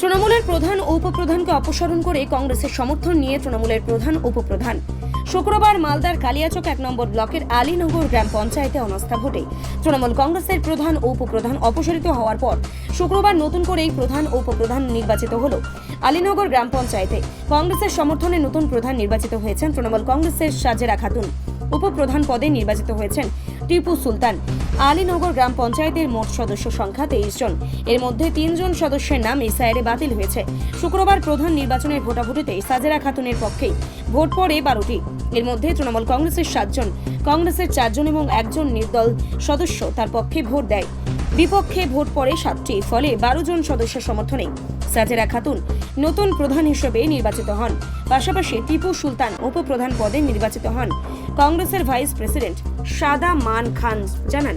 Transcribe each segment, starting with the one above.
তৃণমূলের প্রধান ও উপপ্রধানকে অপসারণ করে কংগ্রেসের সমর্থন নিয়ে তৃণমূলের প্রধান উপপ্রধান শুক্রবার মালদার কালিয়াচক 1 নম্বর ব্লকের আলীনগর গ্রাম পঞ্চায়েতে অনাস্থা ভোটে তৃণমূল কংগ্রেসের প্রধান ও উপপ্রধান অপসারিত হওয়ার পর শুক্রবার নতুন করে এই প্রধান ও উপপ্রধান নির্বাচিত হল। আলীনগর গ্রাম পঞ্চায়েতে কংগ্রেসের সমর্থনে নতুন প্রধান নির্বাচিত হয়েছেন তৃণমূল কংগ্রেসের সাজেরা খাতুন। উপপ্রধান পদে নির্বাচিত হয়েছেন টিপু সুলতান। আলীনগর গ্রাম পঞ্চায়েতের মোট সদস্য সংখ্যা 23 জন, এর মধ্যে 3 জন সদস্যের নাম এসআইআরে বাতিল হয়েছে। শুক্রবার প্রধান নির্বাচনের ভোটাভুটিতে সাজেরা খাতুনের পক্ষেই ভোট পড়ে 12টি, এর মধ্যে তৃণমূল কংগ্রেসের 7 জন, কংগ্রেসের 4 জন এবং একজন নির্দল সদস্য তার পক্ষে ভোট দেয়। বিপক্ষে ভোট পড়ে 7টি, ফলে 12 জন সদস্যের সমর্থনে সাজেরা খাতুন নতুন প্রধান হিসেবে নির্বাচিত হন। পাশাপাশি টিপু সুলতান উপপ্রধান পদে নির্বাচিত হন। কংগ্রেসের ভাইস প্রেসিডেন্ট সাদা মান খান জানান,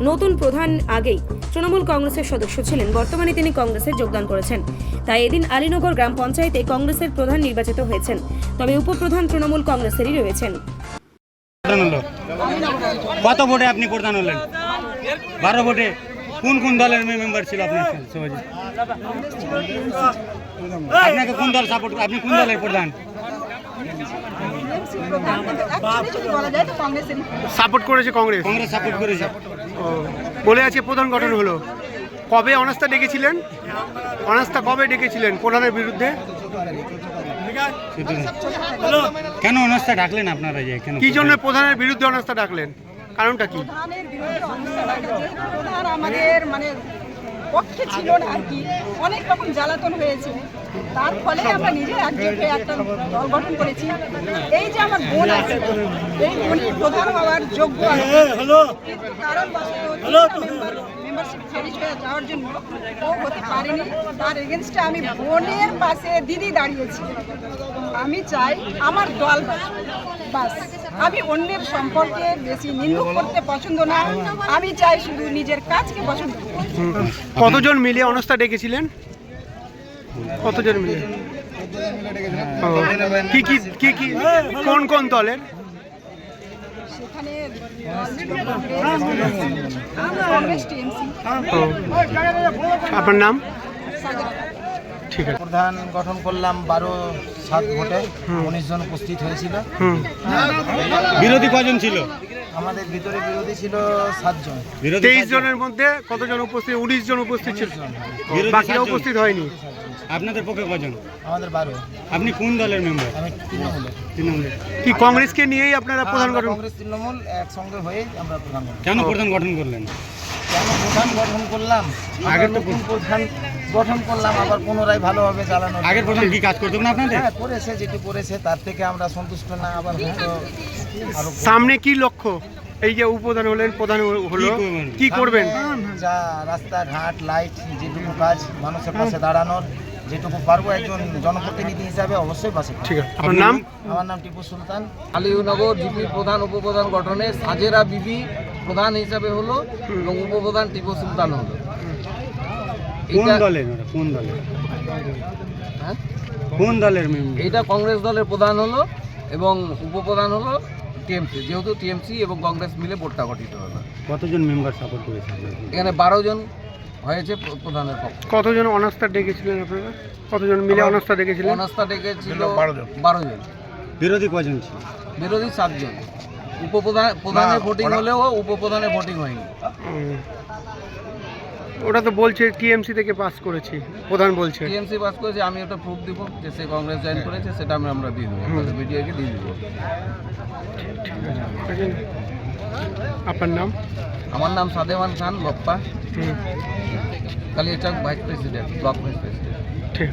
নতুন প্রধান আগেই তৃণমূল কংগ্রেসের সদস্য ছিলেন, বর্তমানে তিনি কংগ্রেসে যোগদান করেছেন। তাই এদিন আলীনগর গ্রাম পঞ্চায়েতে কংগ্রেসের প্রধান নির্বাচিত হয়েছেন, তবে উপপ্রধান তৃণমূল কংগ্রেসেরই রয়েছেন। কত ভোটে আপনি প্রধান হলেন? 12 ভোটে। কোন কোন দলের মেম্বার ছিল আপনার? আপনাকে কোন দল সাপোর্ট? আপনি কোন দলের প্রধান? সাপোর্ট করেছে কংগ্রেস। কংগ্রেস সাপোর্ট করেছে। বলে আছে প্রধান গঠন হলো। কবে অনাস্থা ডেকেছিলেন? অনাস্থা কবে ডেকেছিলেন প্রধানের বিরুদ্ধে? কেন অনাস্থা ডাকলেন আপনারা? কি জন্য প্রধানের বিরুদ্ধে অনাস্থা ডাকলেন? কারণটা কি? প্রধান আমাদের পক্ষে ছিল না আর কি, অনেক রকম জ্বালাতন হয়েছে, তার ফলে আমরা নিজে একজোট হয়ে একটা দল গঠন করেছি। এই যে আমার বোন আছে, এই বোনই প্রধান হওয়ার যোগ্য, মেম্বারশিপ খারিজ হয়ে যাওয়ার জন্য ও হতে পারেনি। তার এগেনস্টে আমি বোনের পাশে দিদি দাঁড়িয়েছি। আমি চাই আমার দল বাস, আমি অন্যের সম্পর্কে বেশি নিন্দুক করতে পছন্দ না, আমি চাই শুধু নিজের কাজকে পছন্দ করি। কতজন মিলে অনাস্থা ডেকেছিলেন? কতজন মিলে? কি কি কি কি কোন কোন দলের? সেখানে কংগ্রেস, টিএমসি। আপনার নাম? ঠিক আছে। প্রধান গঠন করলাম 12-7 ভোটে, 19 জন উপস্থিত হয়েছিল। বিরোধী কজন ছিল? আমাদের ভিতরে বিরোধী ছিল 7 জন। 23 জনের মধ্যে কতজন উপস্থিত? 19 জন উপস্থিত ছিল, বাকিরা উপস্থিত হয়নি। আপনাদের পক্ষে কজন? আমাদের 12। আপনি কোন দলের মেম্বার? আমি তৃণমূলের। কি কংগ্রেসকে নিয়েই আপনারা প্রধান গঠন? কংগ্রেস তৃণমূল একসঙ্গে হয়ে আমরা প্রধান গঠন। কেন প্রধান গঠন করলেন? কেন প্রধান গঠন করলাম? আগের তো প্রধান গঠন করলাম, আবার পুনরায় ভালোভাবে চালানো। আগের প্রধান কি কাজ করতেন না আপনাদের? হ্যাঁ, করেছে, যেটি করেছে তার থেকে আমরা সন্তুষ্ট না। আবার আরো সামনে কি লক্ষ্য? এই যে উপপ্রধান হলেন, প্রধান হলো, কি করবেন? যা রাস্তাঘাট, লাইট, যেটুকু কাজ মানুষের পাশে দাঁড়ানোর যেটুকু পারবো একজন জনপ্রতিনিধি হিসাবে অবশ্যই পাশে। ঠিক আছে। আপনার নাম? আমার নাম টিপু সুলতান। আলীনগর জিপি প্রধান উপপ্রধান গঠনে সাজেরা বিবি প্রধান হিসাবে হলো এবং উপপ্রধান টিপু সুলতান হলো। কোন দলের? কোন দলের? হ্যাঁ, কোন দলের মেম্বার? এইটা কংগ্রেস দলের প্রধান হলো এবং উপপ্রধান হলো টিএমসি, যেহেতু টিএমসি এবং কংগ্রেস মিলে বোর্ডটা গঠিত হলো। কতজন মেম্বার সাপোর্ট করেছে? এখানে 12 জন হয়েছে প্রধানের পক্ষে। কতজন অনাস্থা ডেকেছিলেন আপনারা? কতজন মিলে অনাস্থা ডেকেছিলেন? অনাস্থা ডেকেছিল 12 জন। বিরোধী কজন ছিল? বিরোধী 7 জন। প্রধানের ভোটিং হলেও উপপ্রধানের ভোটিং হয়নি। ওটা তো বলছে টিএমসি থেকে পাস করেছি, প্রধান বলছে। টিএমসি পাস করেছে, আমি একটা প্রুফ দিব যে সে কংগ্রেস জয়েন করেছে, সেটা আমরা দিয়ে দেবো, ভিডিওকে দিয়ে দেবো। আপনার নাম? আমার নাম Sademan Khan Bappa, Kaliachak vice president, block vice president. ঠিক।